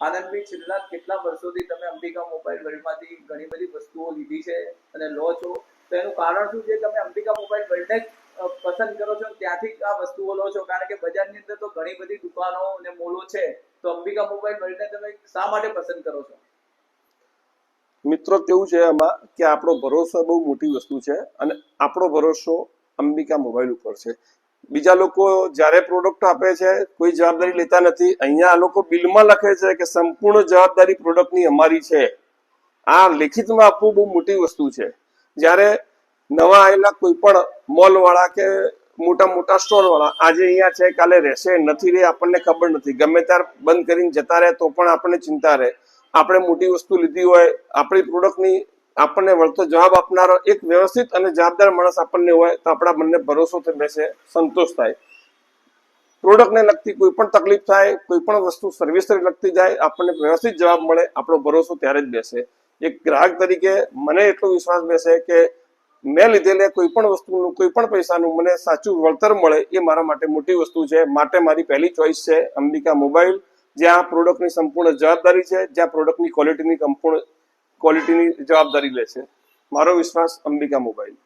આનંદભાઈ, છેલ્લા કેટલા વર્ષોથી તમે અંબિકા મોબાઈલ વર્લ્ડમાંથી ઘણી બધી વસ્તુઓ લીધી છે અને લો છો, તો એનું કારણ શું છે? તમે અંબિકા મોબાઈલ વર્લ્ડને પસંદ કરો છો, ત્યાંથી આ વસ્તુઓ લો છો? કારણ કે બજારની અંદર તો ઘણી બધી દુકાનો અને મોલો છે, તો અંબિકા મોબાઈલ વર્લ્ડને તમે શા માટે પસંદ કરો છો? મિત્રો, કેવું છે એમાં કે આપણો ભરોસો બહુ મોટી વસ્તુ છે અને આપણો ભરોસો અંબિકા મોબાઈલ ઉપર છે. બીજા લોકો જ્યારે પ્રોડક્ટ આપે છે કોઈ જવાબદારી લેતા નથી. અહીંયા આ લોકો બિલમાં લખે છે કે સંપૂર્ણ જવાબદારી પ્રોડક્ટની અમારી છે. આ લેખિતમાં આપવું બહુ મોટી વસ્તુ છે. જ્યારે નવા આવેલા કોઈ પણ મોલ વાળા કે મોટા મોટા સ્ટોર વાળા આજે અહીંયા છે, કાલે રહેશે નથી રહે આપણને ખબર નથી. ગમે ત્યારે બંધ કરીને જતા રહે તો પણ આપણને ચિંતા રહે. આપણે મોટી વસ્તુ લીધી હોય, આપણી પ્રોડક્ટની આપણને વળતો જવાબ આપનારો એક વ્યવસ્થિત અને જવાબદાર માણસ આપણને હોય તો આપણા બંને ભરોસો બેસે, સંતોષ થાય. પ્રોડક્ટને લગતી કોઈ પણ તકલીફ થાય, કોઈ પણ વસ્તુ સર્વિસને લગતી જાય, આપણને વ્યવસ્થિત જવાબ મળે, આપણો ભરોસો ત્યારે જ બેસે. એક ગ્રાહક તરીકે મને એટલો વિશ્વાસ બેસે કે મેં લીધેલે કોઈ પણ વસ્તુનું, કોઈ પણ પૈસાનું મને સાચું વળતર મળે, એ મારા માટે મોટી વસ્તુ છે. માટે મારી પહેલી ચોઈસ છે અંબિકા મોબાઈલ, જ્યાં પ્રોડક્ટની સંપૂર્ણ જવાબદારી છે, જ્યાં પ્રોડક્ટની ક્વોલિટીની સંપૂર્ણ ક્વોલિટીની જવાબદારી લે છે. મારો વિશ્વાસ અંબિકા મોબાઈલ.